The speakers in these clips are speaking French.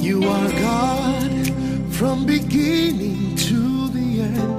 You are God from beginning to the end.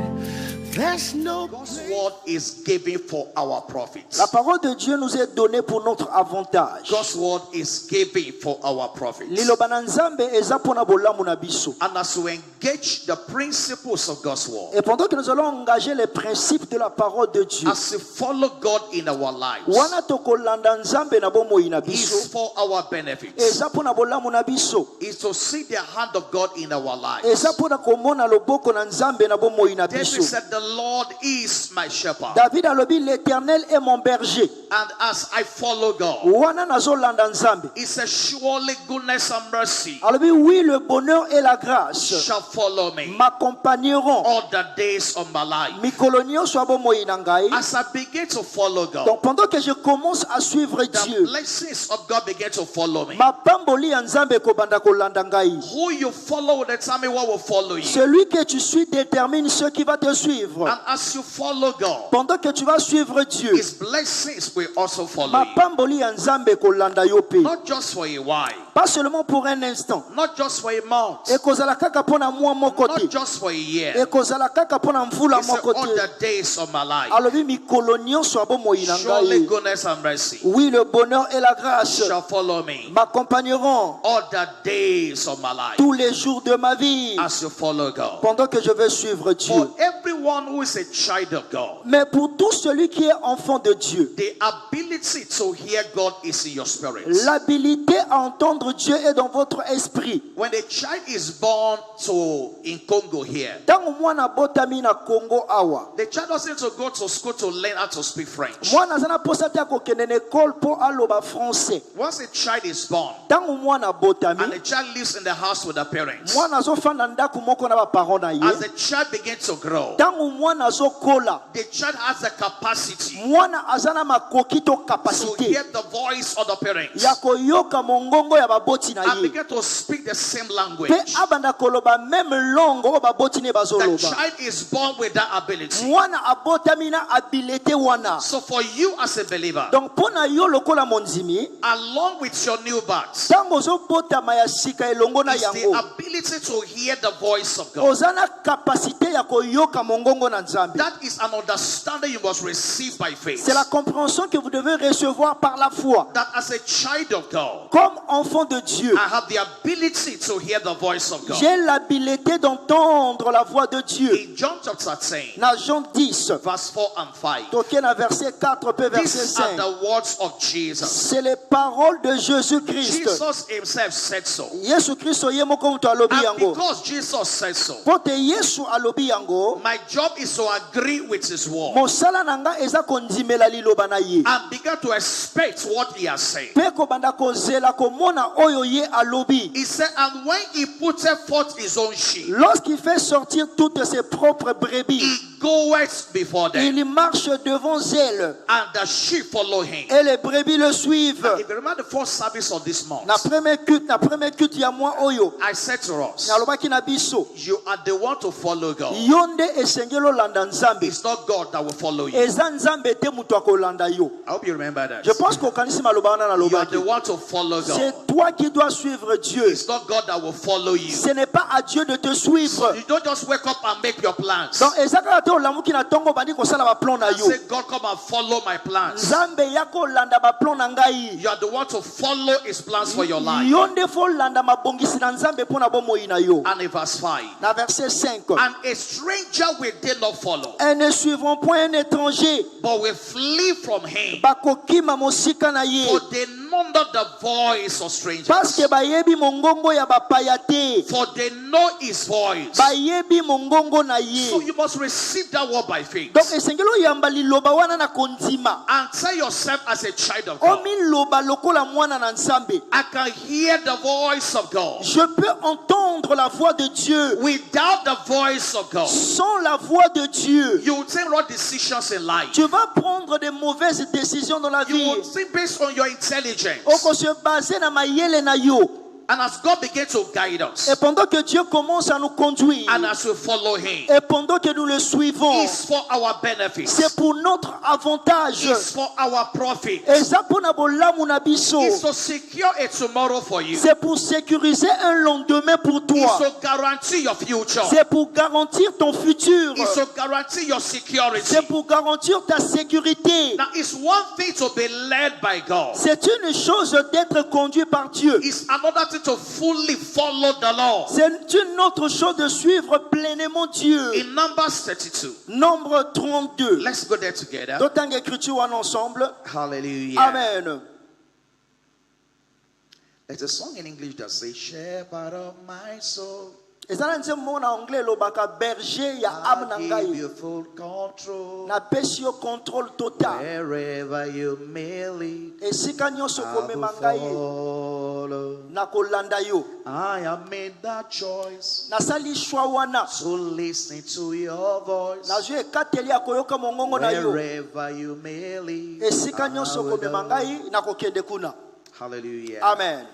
There's no God's word is given for our profit. La parole de Dieu nous est donnée pour notre avantage. God's word is given for our profit. Liloba na Nzambe eza pona bolamu na biso. And as we engage the principles of God's word, Et pendant que nous allons engager les principes de la parole de Dieu, as we follow God in our lives, wana tokolanda Nzambe na bomoi na biso, is for our benefit. eza pona bolamu na biso, Is to see the hand of God in our lives. eza pona komona loboko na Nzambe na bomoi na David biso. said, the Lord is my shepherd. David alobi l'Éternel est mon berger. And as I follow God, Wana nazolanda Nzambe. he said, surely goodness and mercy Alobi oui, le bonheur et la grâce shall follow me m'accompagneront all the days of my life. mikolo nyonso ya bomoi na ngai. As I begin to follow God, Donc pendant que je commence à suivre the Dieu, blessings of God begin to follow me. mapamboli ya Nzambe kobanda kolanda ngai. Who you follow will determine what will follow you. Celui que tu suis détermine ce qui va te suivre. And as you follow God, Pendant que tu vas suivre Dieu, his blessings will also follow you. mapamboli ya Nzambe kolanda yo pe. Not just for a while, Pas seulement pour un instant. not just for a month, Ekozala kaka pona mwa moko te. not just for a year. Ekozala kaka pona mvula He said, moko all te. the days of my life, Alobi mikolo nyonso ya bomoi na surely ngai. goodness and mercy Oui, le bonheur et la grâce shall follow me m'accompagneront all the days of my life tous les jours de ma vie as you follow God. pendant que je vais suivre Dieu. For everyone who is a child of God, Mais pour tout celui qui est enfant de Dieu, the ability to hear God is in your spirit. l'habilité à entendre Dieu est dans votre esprit. When a child is born in Congo here, Tango mwana botami na Congo awa, the child doesn't need to go to school to learn how to speak French. mwana zana posa te akokende na école po aloba français. Once a child is born Tango mwana and botami, the child lives in the house with the parents, mwana azofanda ndako moko na baparents na as ye. the child begins to grow, Tango mwana azokola, the child has the capacity mwana azana makoki to to capacité hear the voice of the parents ya koyoka mongongo ya baboti na and ye. begin to speak the same language. Pe abanda koloba même langue oyo baboti ne The bazoloba. child is born with that ability. Mwana abotami na habileté wana. So for you as a believer, Donc pona yo lokola monzimi, along with your new birth, tango ozobotama ya sika elongo na is the yango, ability to hear the voice of God. ozana capacité ya koyoka mongongo na Nzambe. That is an understanding you must receive by faith. C'est la compréhension que vous devez recevoir par la foi. That as a child of God, Comme enfant de Dieu, I have the ability to hear the voice of God. j'ai l'habileté d'entendre la voix de Dieu. In John chapter 10, Na Jean 10, verse 4 and 5, toke na verset 4 pe verset these are 5. the words of Jesus. C'est les paroles de Jésus-Christ. Jesus himself said so. Yesu Kristo ye moko mutu alobi And yango. because Jesus said so, Pote Yesu alobi yango, my job is to agree with his word mosala nanga eza kondimela liloba na ye. and begin to expect what he has said. Pe kobanda kozela komona oyo ye alobi. He said, and when he put forth his own sheep, Lorsqu'il fait sortir toutes ses propres brebis, he goeth before them, il marche devant elles and the sheep follow him. et les brebis le suivent. If you remember the first service of this month, Na premier culte ya mwa oyo, I said to us, nalobaki na biso, you are the one to follow God. yonde esengelo landa Nzambe. It's not God that will follow you. Eza Nzambe te mutu akolanda yo. I hope you remember that. Je pense qu'okanisi maloba wana You are nalobaki. the one to follow God. C'est toi qui dois suivre Dieu. It's not God that will follow you. Ce n'est pas à Dieu de te suivre. You don't just wake up and make your plans. Donc ezaka te olamuki na tongo bandi kosala ba plan na And yo. say, God, come and follow my plans. Nzambe yako landa ba plan na ngai. You are the one to follow his plans for your life. Yonde fo landa mabongisi na Nzambe pona bomoi na yo. And in verse 5, Na verset 5. and a stranger will they not follow, Elles ne suivront point un étranger. but will flee from him, Bakokima mosika na ye. for they know not the voice of strangers. Parce que bayebi mongongo ya bapaya te. For they know his voice. Bayebi mongongo na So ye. you must receive that word by faith. Donc esengelo yamba liloba wana na kondima. And tell yourself as a child of God, Omi loba lokola mwana na Nzambe. I can hear the voice of God. Je peux entendre la voix de Dieu. Without the voice of God, Sans la voix de Dieu, you will take wrong decisions in life. tu vas prendre de mauvaises décisions dans la You vie. will think based on your intelligence. Oko se baser na mayele na yo. And as God begins to guide us, Et pendant que Dieu commence à nous conduire, and as we follow Him, et pendant que nous le suivons, it's for our benefit. c'est pour notre avantage. It's for our profit. Et ça pour na bolamu na biso. It's to secure a tomorrow for you. C'est pour sécuriser un lendemain pour It's toi. to guarantee your future. C'est pour garantir ton futur. It's to guarantee your security. C'est pour garantir ta sécurité. Now, it's one thing to be led by God. C'est une chose d'être conduit par Dieu. It's another thing to fully follow the law. C'est une autre chose de suivre pleinement Dieu. In Numbers 32, Nombre 32. let's go there together. D'autant d'écriture ensemble. Hallelujah. Amen. There's a song in English that says, Shepherd of my soul, Et ça c'est mon anglais lobaka berger ya âme na I give ngai. you full control. Na pesi yo contrôle total. Wherever you may lead, Esika nyonso I komema will ngai follow. na kolanda yo. I have made that choice Nasali choix wana. to listen to your voice. Nazwi ekateli ya koyoka mongongo na yo. Wherever you may lead, Esika I nyonso will komema go. ngai na kokende kuna. Hallelujah. Amen.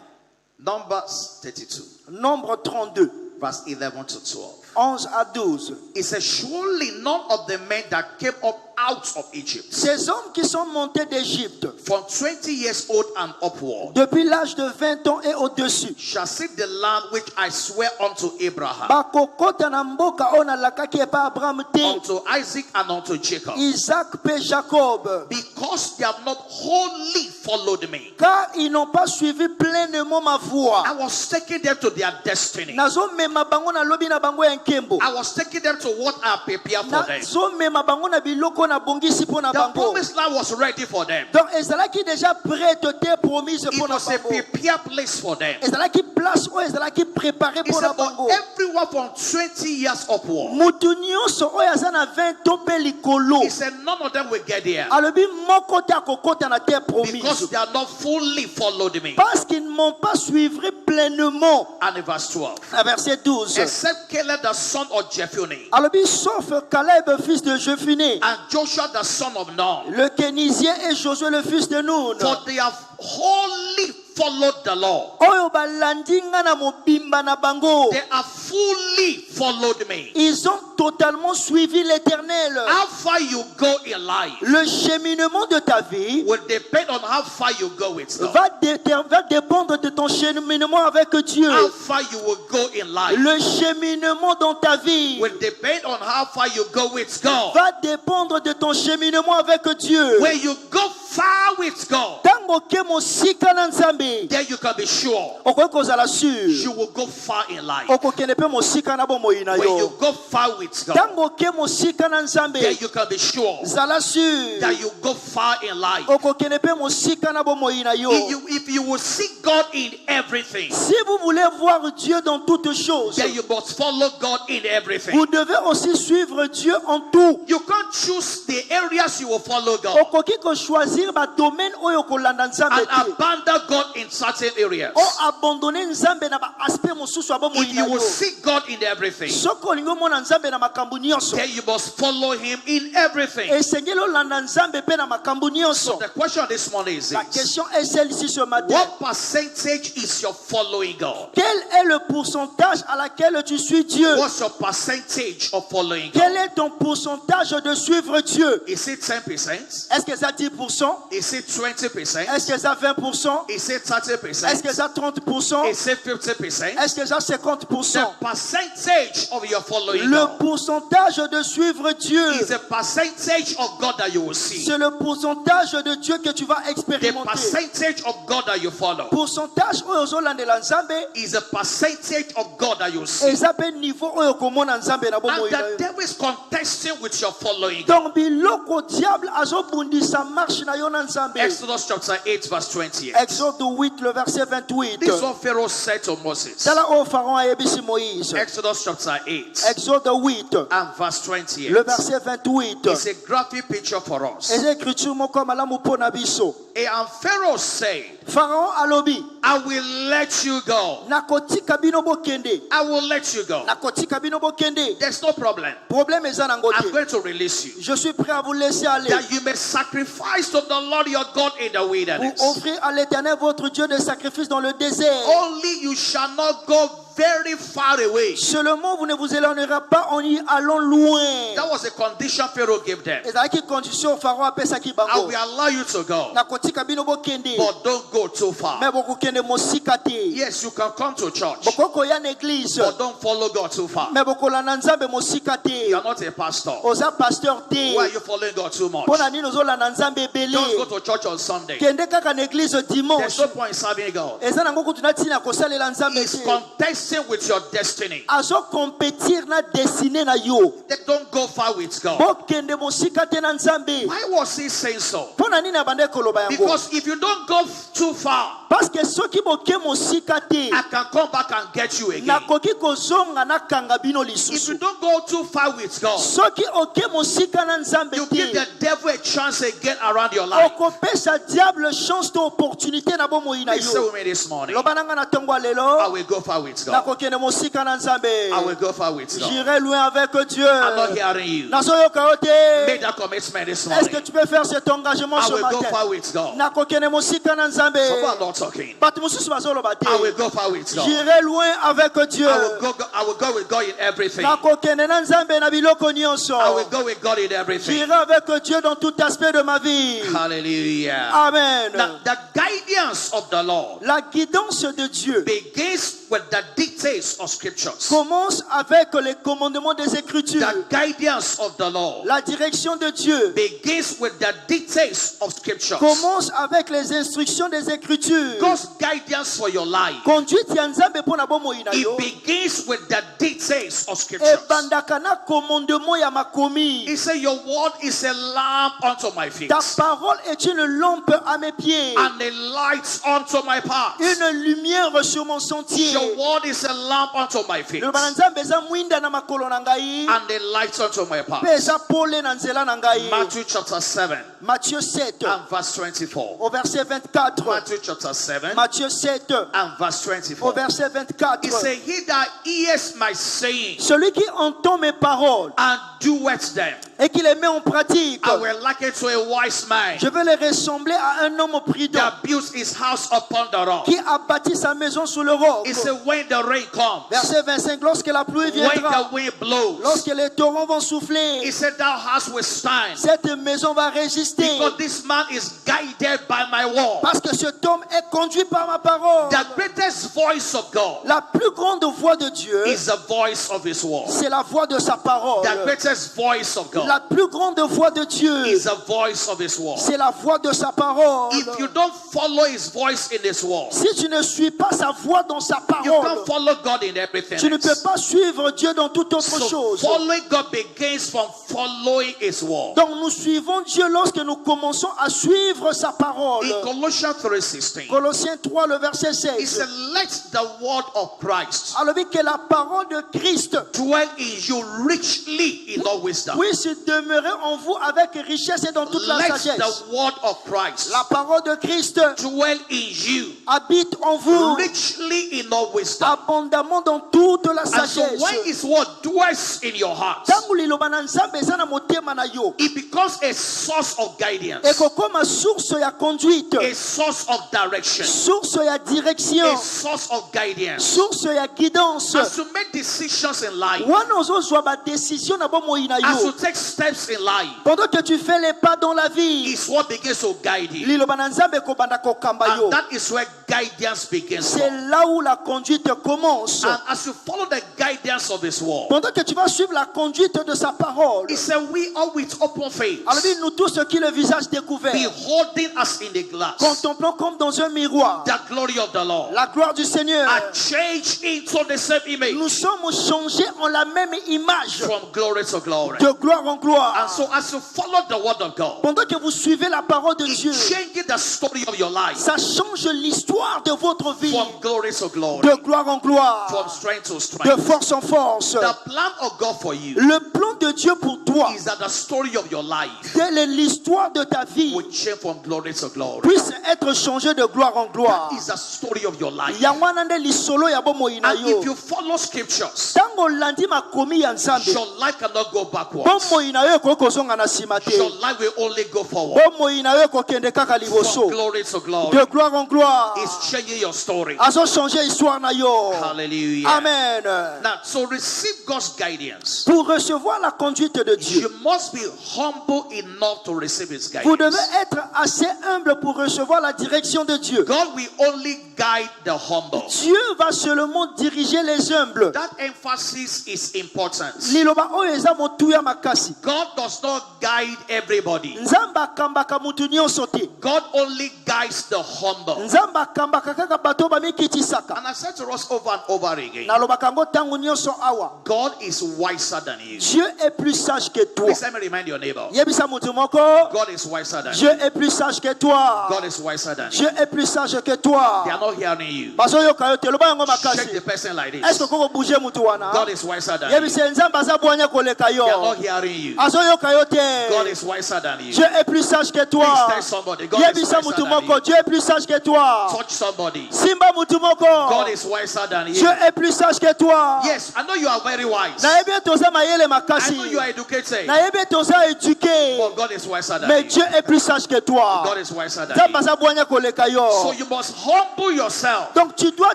Numbers 32, Nombre 32. verse 11 to 12. 11 à 12. It says, surely none of the men that came up out of Egypt, Ces hommes qui sont montés d'Égypte from 20 years old and upward, depuis l'âge de 20 ans et au-dessus, shall see the land which I swear unto Abraham, bakokota na mboka oyo nalakaki epa Abraham te, unto Isaac, and unto Jacob, Isaac pe Jacob, because they have not wholly followed me. car ils n'ont pas suivi pleinement ma voie. I was taking them to their destiny. Nazomema bango na lobi na bango ya nkembo. I was taking them to what I prepared for them. Nazomema bango na biloko na bongisi mpo na The bango. promised land was ready for them. Donc ezalaki déjà prête te promise It mpo na was a bango. prepared place for them. Ezalaki place oyo ezalaki préparé He mpo na said, but bango. everyone from 20 years upward, Mutu nyonso oyo aza na 20 ans mpe likolo. he said, none of them will get there Alobi moko te akokota na terre promise. because they are not fully followed me. Parce qu'ils ne m'ont pas suivi pleinement. And in verse 12, À verset 12. except Caleb the son of Jephunneh Alobi sauf Caleb fils de Jephunneh, and Joshua the son of Nun, le Kénisien et Josué le fils de Nun. for they have wholly followed the law. Oyo balandi nga na mobimba na bango. They have fully followed me. Ils ont totalement suivi l'Éternel. How far you go in life Le cheminement de ta vie will depend on how far you go with God. va dépendre de ton cheminement avec Dieu. How far you will go in life Le cheminement dans ta vie will depend on how far you go with God. va dépendre de ton cheminement avec Dieu. When you go far with God, Tango ke mosika na Nzambe, then you can be sure okoki kozala sûr. you will go far in life. Okokende pe mosika na bomoi na When you yo. go far with God, Tango ke mosika na then Nzambe, you can be sure zala sûr. that you go far in life. Okokende pe mosika na bomoi na yo. If you will seek God in everything, Si vous voulez voir Dieu dans toutes choses, then you must follow God in everything. vous devez aussi suivre Dieu en tout. You can't choose the areas you will follow God Okoki ko choisir ba domaine oyo kolanda Nzambe and te. abandon God in certain areas. O abandonner Nzambe na ba aspect mosusu ya bomoi If na you will yo. seek God in everything, Soko olingi omona Nzambe na makambo nyonso. then you must follow Him in everything. Esengeli olanda Nzambe pe na makambo nyonso. The question this morning is La this: question est celle-ci ce matin. what percentage is your following God? Quel est le pourcentage à laquelle tu suis Dieu? What's your percentage of following Quel God? est ton pourcentage de suivre Dieu? Is it 10%? Est-ce que ça 10%? Is it 20%? Est-ce que ça 20%? Is it Est-ce que 30%? ça 30%? Is it 50%? Est-ce que ça 50%? The percentage of your following Le God pourcentage de suivre Dieu, is the percentage of God that you will see. c'est le pourcentage de Dieu que tu vas The expérimenter. percentage of God that you follow Pourcentage oyo ozolandela Nzambe, is the percentage of God that you will see. eza pe niveau oyo komona Nzambe na And bomoi na the yo. devil is contesting with your following God. Donc biloko diable azobundisa marche na yo na Nzambe. Exodus chapter 8 verse 28. Exode 8 le verset 28. This is what Pharaoh said to Moses. Tala oyo Pharaon ayebisi Moïse. Exodus chapter 8 Exode 8 and verse 28. le verset 28. It's a graphic picture for us. Eza écriture moko malamu mpo na biso. And Pharaoh said, Pharaon alobi, I will let you go. nakotika bino bokende I will let you go. nakotika bino bokende There's no problem. problème eza nango I'm te going to release you. je suis prêt à vous laisser aller That you may sacrifice to the Lord your God in the pour wilderness. offrir à l'Éternel votre Dieu des sacrifices dans le désert. Only you shall not go very far away. Seulement vous ne vous éloignerez pas en y allant loin. That was a condition Pharaoh gave them. ezalaki condition Pharaon apesaki I bango will allow you to go, nakotika bino bokende but don't go too far. mais bokokende mosika te Yes, you can come to church, bokokoya na église but don't follow God too far. mais bokolanda nzambe mosika te You are not a pastor. oza pasteur te Why are you following God too much? mpo na nini ozolanda nzambe Don't go ebele to church on Sunday. kende kaka na église There's dimanche no point serving God. eza nango kutu na ntina kosalela nzambe He's te contesting with your destiny. azocompétir na desine na yo They don't go far with God. bokende mosika te na nzambe Why was he saying so? mpo na nini abande koloba yango Because if you don't go too far, parce que soki boke mosika te I can come back and get you again. nakoki kozonga nakanga bino If you lisusu don't go too far with God, soki oke mosika na nzambe you give te the devil a chance again around your life. okopesa diable chance to opportunité na bomoi na Please say yo with me this morning, loba nanga na ntongo ya I lelo will go far with God. nakokende mosika na nzambe I will go far with God. j'irai loin avec Dieu I'm not hearing you. nazoyoka yo te Make that commitment this est-ce que morning. tu peux faire cet engagement I ce will go matin far with God. nakokende mosika na nzambe Some are not talking. bato mosusu bazoloba te I will go far with God. j'irai loin avec Dieu I will go with God in everything. nakokende na nzambe na biloko nyonso I will go with God in everything. j'irai avec Dieu dans tout aspect de ma vie Hallelujah. amen Now, the guidance of the Lord la guidance de Dieu begins with the dictates of scriptures. commence avec les commandements des Écritures. The guidance of the Lord La direction de Dieu begins with the dictates of scriptures. commence avec les instructions des Écritures. God's guidance for your life, Conduite ya Nzambe mpona bomoi na yo. it begins with the dictates of scriptures. Ebandaka na commandement ya makomi. He said, your word is a lamp unto my feet Ta parole est une lampe à mes pieds, and a light unto my path. une lumière sur mon sentier. Your word is a lamp unto my feet Loba na Nzambe eza mwinda na makolo na ngai, and a light unto my path. mpe eza pole na nzela na ngai. Matthew chapter 7 Matthieu 7 and verse 24. au verset 24. Matthew chapter 7 Matthieu 7 and verse au 24. verset 24. He said, he that hears my saying Celui qui entend mes paroles and doeth them, et qui les met en pratique, I will liken to a wise man je vais les ressembler à un homme prudent that builds his house upon the rock. qui a bâti sa maison sous le roc. He said, when the rain comes, Verset 25, lorsque la pluie when viendra, the wind blows, lorsque les torrents vont he souffler, said, thou house will stand, cette maison va résister because this man is guided by my word. parce que cet homme est conduit par ma parole. The greatest voice of God La plus grande voix de Dieu, is the voice of his word. c'est la voix de sa parole. The greatest voice of God La plus grande voix de Dieu, is the voice of his word. c'est la voix de sa parole. If you don't follow his voice in his word, Si tu ne suis pas sa voix dans sa you parole, can't follow God in everything tu ne peux else. pas suivre Dieu dans toute autre So chose. following God begins from following his word. Donc nous suivons Dieu lorsque nous commençons à suivre sa parole. In Colossians 3:16, Colossiens 3, le verset he 16. said, let the word of Christ Alors que la parole de Christ dwell in you richly in all wisdom. puisse demeurer en vous avec richesse et dans toute la Let sagesse. the word of Christ La parole de Christ dwell in you habite en vous richly in all wisdom. abondamment dans toute la And so sagesse. when his word dwells in your heart, Tangu liloba na Nzambe eza na motema na yo, it becomes a source of guidance, ekokoma source ya conduite, a source of direction, source ya direction, a source of guidance. source ya guidance. As you make decisions in life, Wana ozozwa ba décision na bomoi na as you yo, take steps in life, pendant que tu fais les pas dans la vie, is what begins to guide you. liloba na Nzambe kobanda kokamba yo. And that is where guidance begins C'est from. là où la conduite commence. And as you follow the guidance of his word, Pendant que tu vas suivre la conduite de sa parole, he said, we are with open face, alors dit, nous tous qui le visage découvert, beholding us in the glass, contemplons comme dans un miroir the glory of the Lord, la gloire du Seigneur. are changed into the same image, Nous sommes changés en la même image, from glory to glory. de gloire en en gloire. And so as you follow the word of God, Pendant que vous suivez la parole de it Dieu, changes the story of your life ça change l'histoire de votre vie. from glory to glory, De gloire en gloire. from strength to De strength. force en force. The plan of God for you Le plan de Dieu pour toi, is that the story of your life telle est l'histoire de ta vie, will change from glory to glory. puisse être changée de gloire en gloire. That is the story of your life. Yango wana nde lisolo ya bomoi na And yo. if you follow scriptures, Tango olandi makomi ya Nzambe, your life cannot go backwards. bomoi na yo ekoki kozonga na nsima te. Your life will only go forward. Bomoi na yo ekokende kaka From liboso. glory to glory. De gloire en gloire. It's changing your story. Azochanger histoire na yo. Hallelujah. Amen. Now, so receive God's guidance. Pour recevoir la conduite de You Dieu, must be humble enough to receive His vous devez guidance. être assez humble pour recevoir la direction de Dieu. God will only guide the humble. Dieu va seulement diriger les humbles. That emphasis is important. Liloba oyo eza motuya makasi. God does not guide everybody. Nzambe akambaka mutu nyonso te. God only guides the humble. Nzambe akambaka kaka bato bamikitisaka. And I said to us over and over again, Nalobaka ngo tangu nyonso awa. God is wiser than you. Dieu est plus sage que toi. Please let me remind your neighbor. Yebisa mutu moko. God is wiser than Dieu you. est plus sage que toi. God is wiser than you. Dieu est plus sage que toi. They are not hearing you. Bazo yoka yo te loba yango Shake the makasi. person like Est-ce que this. koko bouger mutu wana? God is wiser than you. Yebisa nzambe aza bwanya koleka They are yo. not hearing you. Azo yoka yo te. God is wiser than you. Dieu est plus sage que Please toi. tell somebody. God is Yebisa wiser mutu than moko. you. Dieu est plus sage que toi. Touch somebody. Simba mutu moko. God is wiser than Dieu you. est plus sage que toi. Yes, I know you are very wise. Nayebi toza mayele I makasi. know you are educated. Nayebi toza éduqué. But God is wiser than Mais you. Dieu est plus sage que toi. God is wiser than Nzambe you. aza bwanya koleka So yo. you must humble yourself. Donc tu dois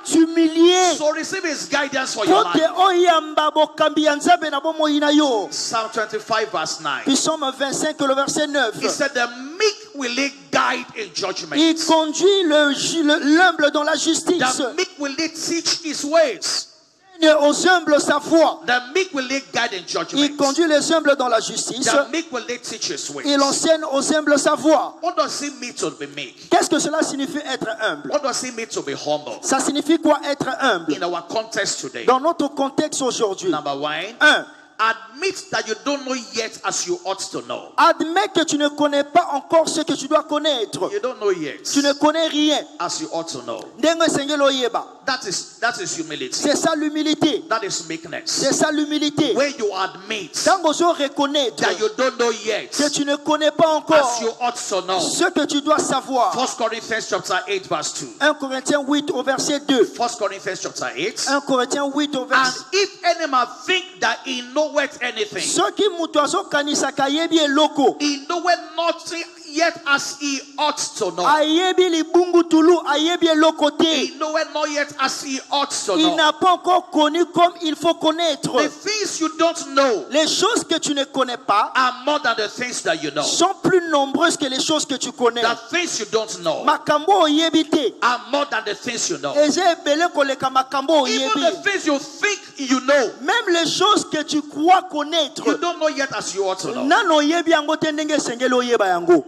t'humilier. So receive His guidance for your Pour te life. oyamba bokambi ya Nzambe na bomoi na yo. Psalm 25 verse 9. Psaume 25 le verset 9. He said, the meek will He guide in judgment. Il conduit l'humble dans la justice. The meek will He teach His ways. Aux humbles sa voix. The meek will He guide in Il judgment. conduit les humbles dans la justice. The meek will He teach His ways. Il enseigne aux humbles sa voix. What does it mean to be meek? Qu'est-ce que cela signifie être humble? What does it mean to be humble? Ça signifie quoi être humble? In our context today. Dans notre contexte aujourd'hui. Number one, 1. admit that you don't know yet as you ought to know. Admets que tu ne connais pas encore ce que tu dois connaître. You don't know yet Tu ne connais rien. as you ought to know. Ndenge sengelo oyeba. That is humility. C'est ça l'humilité. That is meekness. C'est ça l'humilité. Where you admit Quand vous reconnaître that you don't know yet que tu ne connais pas encore as you ought to know. ce que tu dois savoir. 1 Corinthians chapter 8 verse 2. 1 Corinthiens 8 au verset 2. 1 Corinthians chapter 8. 1 Corinthiens 8 au And verset. if any man think that he knoweth anything, Ceux qui mutu azokanisaka yebi eloko. he knoweth nothing yet as he ought to know. Ayebi libungu tulu ayebi eloko He te. knoweth not yet as he ought to Il know. n'a pas encore connu comme il faut connaître. The things you don't know Les choses que tu ne connais pas are more than the things that you know. sont plus nombreuses que les choses que tu connais. The things you don't know Makambo oyebi te. are more than the things you know. Eza ebele koleka makambo Even oyebi. the things you think you know, Même les choses que tu crois connaître. you don't know yet as you ought to know. Nano oyebi yango te ndenge esengeli oyeba yango.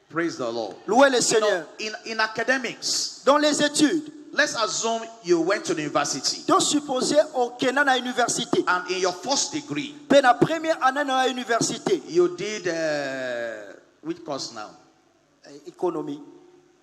Praise the Lord. Louez le You Seigneur. know, in academics, Dans les études, let's assume you went to the university donc supposé okenda na université. and in your first degree, Pe na première année na université. you did which course now? Économie.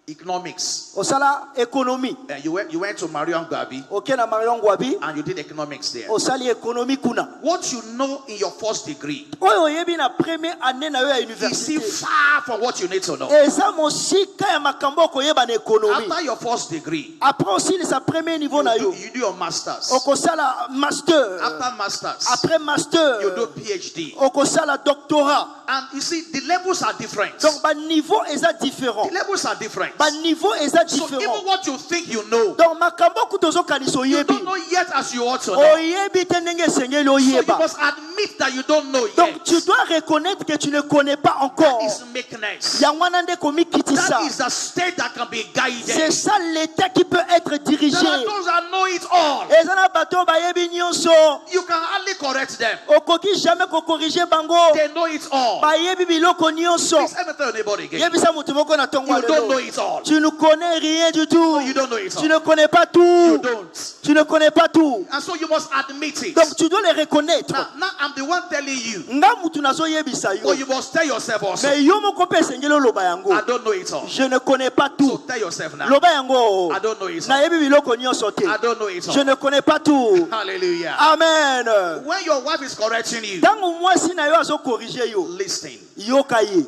Economics. Osala économie. And you went to Marion Gabi Okena Marion Ngwabi. and you did economics there. Osali économie kuna. What you know in your first degree Oyo oyebi na première année na yo ya is université. far from what you need to know. Eza mosika ya makambo koyeba na économie. After your first degree, Après aussi sa premier niveau na yo. you do your masters. Okosala master. After masters, Après master. you do PhD. Okosala doctorat. And you see, the levels are different. Donc ba niveau eza différent. The levels are different. Ba niveau eza So différent. even what you think you know, Donc makambo kutozo kanisa you oyebi. don't know yet as you ought to know. Oyebi te ndenge esengeli So you oyeba. must admit that you don't know Donc yet. tu dois reconnaître que tu ne connais pas encore. That is meekness. Yango wana nde komikitisa. That is the state that can be C'est guided. ça l'état qui peut être dirigé. There are those that know it all. eza na bato bayebi nyonso You can hardly correct them. okoki jamais kokorige bango They know it all. bayebi biloko nyonso. Please let me tell your neighbor again. Yebisa mutu moko na tongo You don't know lelo. it all. Tu ne connais rien du tout. You don't know it Tu all. ne connais pas You tout. don't. Tu ne connais pas tout. And so you must admit it. Donc tu dois les reconnaître. Now I'm the one telling you. Nga mutu nazo yebisa Or yo. you must tell yourself also. Mais yo moko pe sengelo loba yango. I don't know it all. Je ne connais pas So tout. tell yourself now. Loba yango. I don't know it Na all. yebi biloko nyonso te. I don't know it Je all. ne connais pas tout. Hallelujah. Amen. When your wife is correcting you, Tango mwasi na yo azo corriger yo. listen. Yoka ye.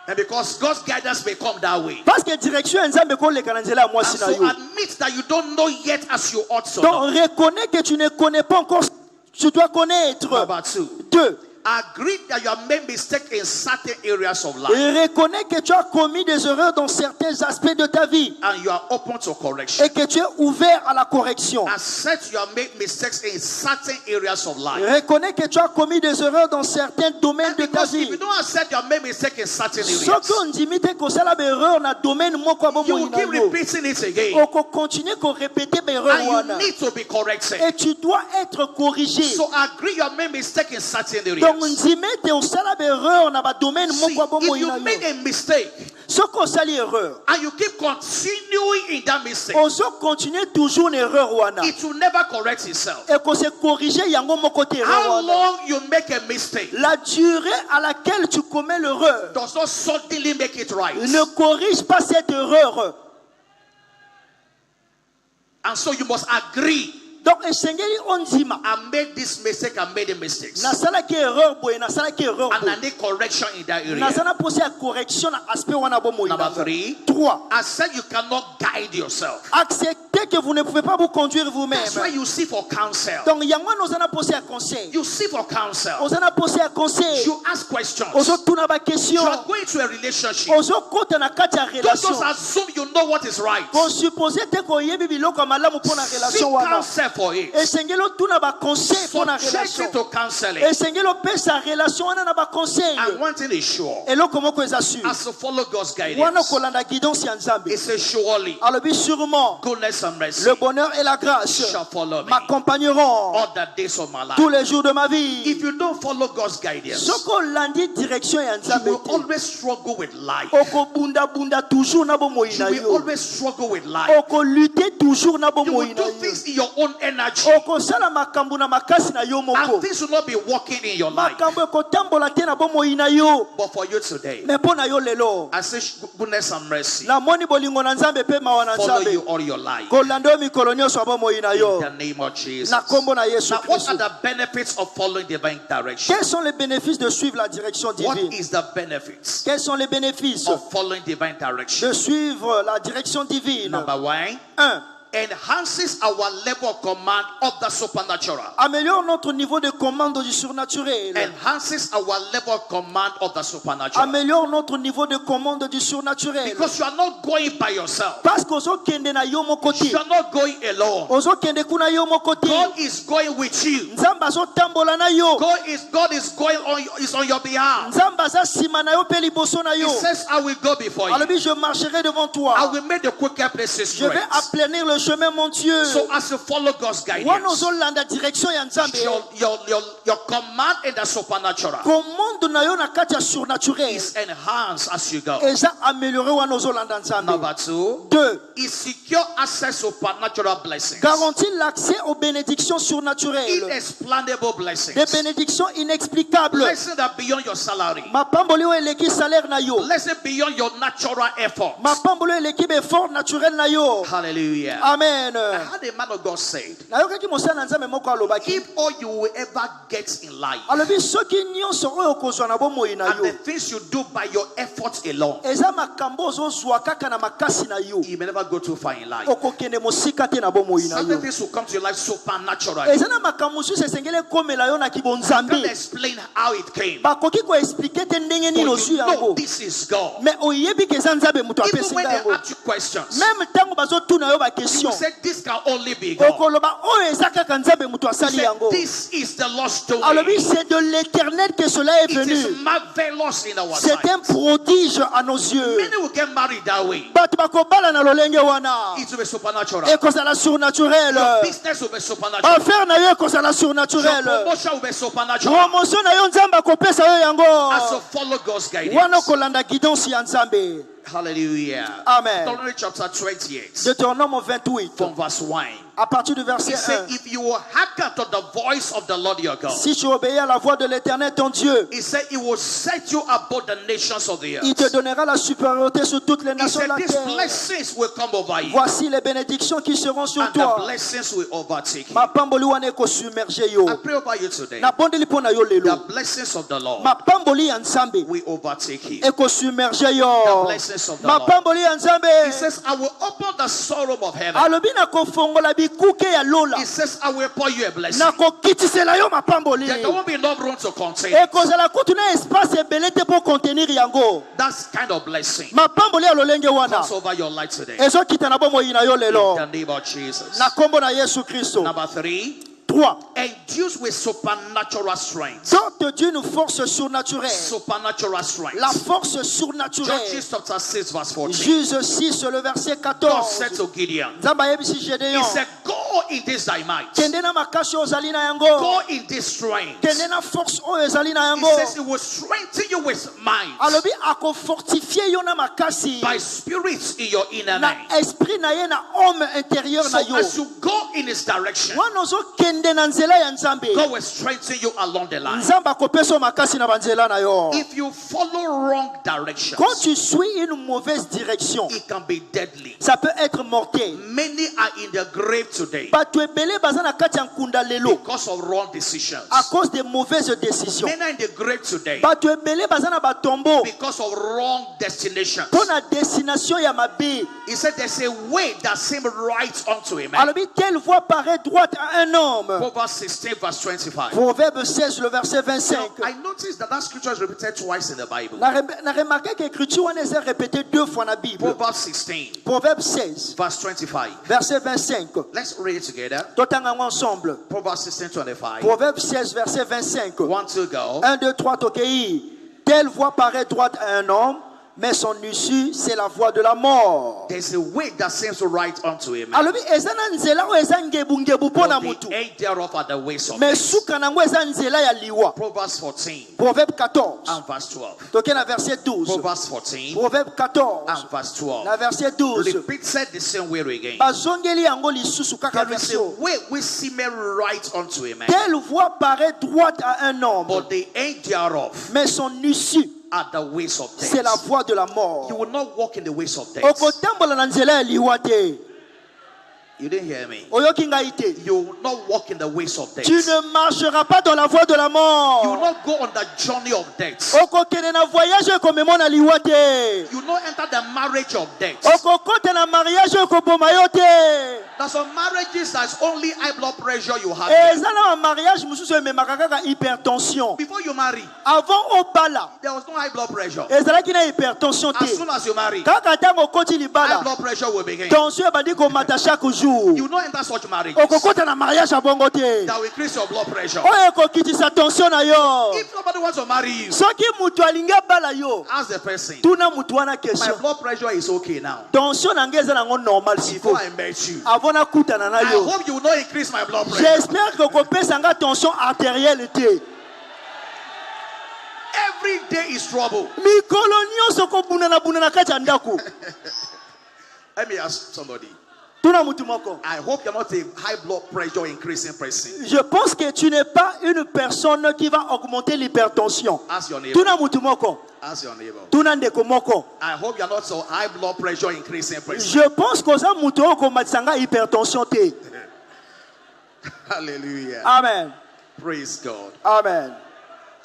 And because God's guidance may come that way. Parce que direction ya Nzambe ko leka na nzela ya And mwasi na so yo. admit that you don't know yet as you ought to Donc know. reconnais que tu ne connais pas encore. Tu dois connaître. Number 2. 2. Agree that you have made mistakes in certain areas of life. Reconnais que tu as commis des erreurs dans certains aspects de ta vie And you are open to correction. et que tu es ouvert à la correction. Accept you have made mistakes in certain areas of life. Reconnais que tu as commis des erreurs dans certains domaines And de ta because if vie. you don't accept you have made mistakes in certain Soki areas, on dimite ko sala ba erreur na domaine moko abo you will moina keep yo. repeating it again. On continue ko répéter ba erreur And wana. you need to be corrected. Et tu dois être corrigé. So agree you have made mistakes in certain Donc on areas. dimite on sala ba erreur na ba domaine See, moko abo if moina you made yo. a mistake Soki on sali erreur, and you keep continuing in that mistake, on continue toujours une erreur wana. it will never correct itself. Et qu'on se corriger yango moko te erreur How wana. long you make a mistake La durée à laquelle tu commets l'erreur does not suddenly make it right. ne corrige pas cette erreur. And so you must agree. Donc esengeli ondima I made this mistake, I made a mistake. nasalaki erreur boye nasalaki erreur And I boye need correction in that area. nazana poser ya correction na aspect wana bo moina. Number 3, 3. I said you cannot guide yourself. Acceptez que vous ne pouvez pas vous conduire That's vous-même. why you seek for counsel. Donc yango ozana poser ya conseil. You seek for counsel. Ozana poser ya conseil. You ask questions. Ozo tuna ba You question. are going to a relationship. Ozo kota na kati ya Don't relation. just assume you know what is right. Ko supposer te ko yebi biloko ya malamu pona Seek relation wana. counsel for it. Esengeli tuna ba conseil pona Subject relation. it to counseling. Esengeli opesa relation wana na ba conseil. And one thing is sure. Eloko moko eza sûr. As to follow God's Wana guidance, kolanda guidance ya Nzambe. it says surely Alobi sûrement goodness and mercy le bonheur et la grâce shall follow me m'accompagneront all the days of my tous life. les jours de ma vie. If you don't follow God's guidance, Soko landi direction ya you Nzambe will te. always struggle with life. Oko bunda bunda toujours na bo You moina will yo. always struggle with life. Oko lutter toujours na bo You will moina do yo. things in your own energy, Oko sala makambo na makasi na yo and moko. things will not be working in your life. Makambo eko tambola te na bo moina yo. But for you today, Me pona yo lelo. I say goodness and mercy Na moni bolingo na Nzambe pe mawa na follow you Nzambe. all your life. Kolanda yo mikolo nyonso ya bo moina In yo. the name of Jesus. Na kombo na Yesu Now, what are Kristo. the benefits of following divine direction? Quels sont les bénéfices de suivre la direction What divine? is the benefits Quels sont les bénéfices of following divine direction? de suivre la direction divine? Number 1, 1. enhances our level of command of the supernatural. Améliore notre niveau de commande du surnaturel. Enhances our level of command of the supernatural. Améliore notre niveau de commande du surnaturel. Because you are not going by yourself. Parce qu'ozo kende na yo moko te. You are not going alone. Ozo kende kuna yo moko te. God is going with you. Nzambe azo tambola na yo. God is going on your behalf. Nzambe aza sima na yo pe liboso na He yo. says, I will go before you. Alobi, je marcherai devant I toi. will make the quicker places Je vais straight. aplanir le chemin, mon Dieu. So as you follow God's Wana guidance, ozo landa direction ya Nzambe. your command in the supernatural Commande na yo na kati ya surnaturel. is enhanced as you go. Eza amélioré wana ozo landa Nzambe. Number 2, 2. is secure access to supernatural blessings. Garantit l'accès aux bénédictions surnaturelles. Inexplainable blessings. Des bénédictions inexplicables. Blessings that beyond your salary. Mapamboli oyo eleki salaire na yo. Blessings beyond your natural effort. Mapamboli oyo eleki effort naturel na yo. Hallelujah. Amen. I had a man of God said, Nayokaki mosala na Nzambe moko alobaki. if all you will ever get in life Alobi soki nyonso oyo okozwa na bomoi na and the yo. things you do by your efforts alone, Eza makambo ozozwa kaka na makasi na yo. you may never go too far in life. Okokende mosika te na bomoi na Certain yo. things will come to your life supernaturally. Eza na makambo mosusu esengeli ekomela yo na Can't kibonzambe. explain how it came. Bakoki koexplike te ndenge nini But ozwi you know yango. this is God. Mais oyebi ke eza Nzambe moto Even apesi when nga they yango. ask you questions, Même ntango bazotuna yo you bakestion. direction. You said this can only be God. Okoloba oyo eza kaka Nzambe mutu You asali said yango. this is the Lord's doing. Alobi c'est de l'Éternel que cela est It is venu. marvelous in our C'est sight. un prodige à nos yeux. Many will get married that way. Bato bakobala na lolenge wana. It will be supernatural. Ekozala surnaturel. Your business will be supernatural. Affaire na yo ekozala Your surnaturel. promotion will be supernatural. Promotion na yo Nzambe akopesa yo yango. As you follow God's guidance. Wana kolanda guidance ya Nzambe. Hallelujah. Amen. Deuteronomy chapter 28 Deutéronome 28. from verse 1. À partir du He verset said, 1. if you will hearken to the voice of the Lord your God, Si tu obéis à la voix de l'Éternel ton Dieu, he said, he will set you above the nations of the il te earth. donnera la supériorité sur toutes les He nations de said, la these terre. blessings will come over you, Voici les bénédictions qui seront sur and the toi. blessings will overtake you. Mapamboli wana ekosubmerge yo. I pray over you today. Nabondeli mpo na yo The lelo. blessings of the Lord Mapamboli ya Nzambe will overtake you. ekosubmerge The yo. blessings of the Lord. Mapamboli ya He Nzambe says, I will open the sorrow of heaven. alobi nakofongola bikuke ya lola. He says, I will pour you a blessing. Nakokitisela yo mapamboli. There won't be enough room to contain. Ekozala kutu na espace ebele te mpo contenir yango. That's kind of blessing. Mapamboli ya lolenge wana Pass over your life today. ezokita na bomoi na yo In the lelo. name of Jesus. Na kombo na Yesu Kristo. Number 3, 3. endued with supernatural strength. Dote d'une force surnaturelle. Supernatural strength. La force surnaturelle. Judges chapter 6 verse 14. Juge 6, le verset God 14. said to Gideon, Nzambe ayebisi he Gédéon. said, go in this thy might. Kende na makasi oyo ozali na yango. Go in this strength. Kende na force oyo ezali na He yango. says it will strengthen you with might. Alobi akofortifie yo na makasi. By spirits in your inner Na man. esprit na ye na homme intérieur So na yo. as you go in his direction, Wana ozokende na nzela ya Nzambe. God will strengthen you along the line. Nzambe akopesa yo makasi na banzela na yo. If you follow wrong directions, Quand tu suis une mauvaise direction, it can be deadly. ça peut être mortel. Many are in the grave today Bato ebele baza na kati ya nkunda lelo because of wrong decisions. à cause des mauvaises décisions. Many are in the grave today Bato ebele baza na batombo because of wrong destinations. mpo na destination ya mabe. He said there's a way that seems right unto a man. Alobi telle voie paraît droite à un homme. Proverbs 16 verse 25. Proverbe 16, le verset Now, 25. I noticed that scripture is repeated twice in the Bible. Na remarqué que l'écriture wana est répétée 2 fois dans la Bible. Proverbs 16 Proverbe 16, verse 25. verset 25. Let's read it together. Totanga ensemble. Proverbs 16, 25. Proverbe 16, verset 25. 1, 2, go. 1, 2, 3, tokei. Telle voie paraît droite à un homme, mais son issue, c'est la voie de la mort. There's a way that seems right unto a man, Alobi eza na nzela oyo eza ngebu mpo na but mutu. the end thereof are the ways of Mais death. suka nango eza nzela ya liwa. Proverbs 14 Proverbe 14. and verse 12. Toke na verset 12. Proverbs 14 Proverbe 14. and verse 12. Na verset 12. Repeat said the same way again. Bazongeli yango lisusu kaka There is a version. way which seemeth right unto a man, Telle voie paraît droite à un homme, but the end thereof mais son issue, are the ways of c'est la death. voie de la You mort. will not walk in the ways of death. Okotambola na nzela ya liwa te. You didn't hear me. Oyoki ngai te. You will not walk in the ways of death. Tu ne marcheras pas dans la voie de la You will mort. not go on the journey of death. Okokende na voyage ekomema na liwa te. You will not enter the marriage of death. Okokota na mariage ekoboma yo te. There's some marriages that's only high blood pressure you have. Eza na mariage mosusu ememaka kaka hypertension. Before you marry, Avant obala, there was no high blood pressure. ezalaki na hypertension As te. soon as you marry, Kaka ntango okoti high libala, blood pressure will begin. tension ebandi komata chaque jour. You will not enter such marriage Okokota na mariage ya bongo te. that will increase your blood pressure. Oyo ekokitisa tension na yo. If nobody wants to marry you, Soki mutu alingi abala yo, ask the person, tuna mutu wana my question. blood pressure is okay now. Tension na nge eza nango normal Before siko. I met you, Avant nakutana na I yo. hope you will not increase my blood pressure. J'espère que okopesa nga tension artérielle te. Every day is trouble. Mikolo nyonso kobunana kati ya ndako. Let me ask somebody. Tuna mutu moko. I hope you're not a high blood pressure increasing person. Je pense que tu n'es pas une personne qui va augmenter l'hypertension. Ask your neighbor. Tuna mutu moko. Ask your neighbor. Tuna ndeko moko. I hope you're not so high blood pressure increasing person. Je pense que oza mutu okomatisa nga hypertension te. Hallelujah. Amen. Praise God. Amen.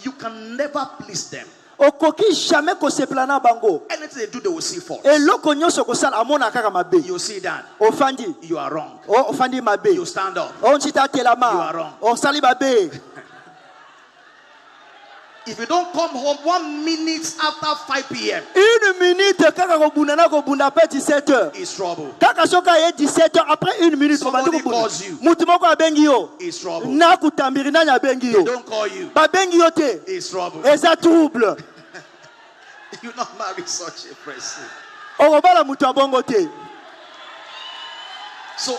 You can never please them. Okoki jamais koseplana bango. Anything they do, they will see fault. Eloko nyonso kosala amona kaka mabe. You see that Ofandi. you are wrong. Ofandi mabe. You stand up. Onchita You are telama. wrong. Osali mabe. if you don't come home 1 minute after 5 p.m., 1 minute kaka kobunda na kobunda après 17h. it's trouble. Kaka soka ye 17h après 1 minute Somebody calls you. mutu moko abengi yo. It's trouble. Na kutambiri nani abengi yo. Don't call you. Ba bengi yo te. It's trouble. Eza trouble. You not marry such a person. Okobala mutu abongo te. So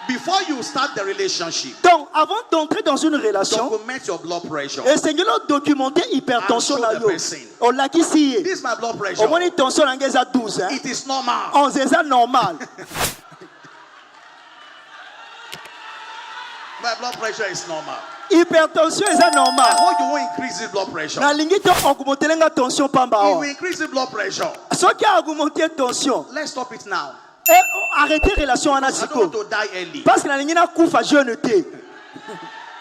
before you start the relationship, Donc avant d'entrer dans une relation, document your blood pressure. essayez-le documenter hypertension And show na the yo. person. On l'a qui si. This is my blood pressure. Omoni tension na ngeza 12 hein. It is normal. 11 eza normal. My blood pressure is normal. Hypertension eza normal. How you will increase the blood pressure? Na lingi to augmenter nga tension pamba You o. will increase the blood pressure. So qui a augmenté tension. Let's stop it now. Et arrêtez relation I wana don't siko. want to die early. Parce que na lingi na kufa jeune te.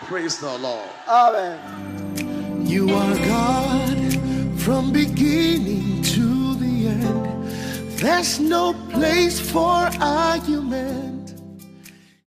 Praise the Lord. Amen. You are God from beginning to the end. There's no place for argument.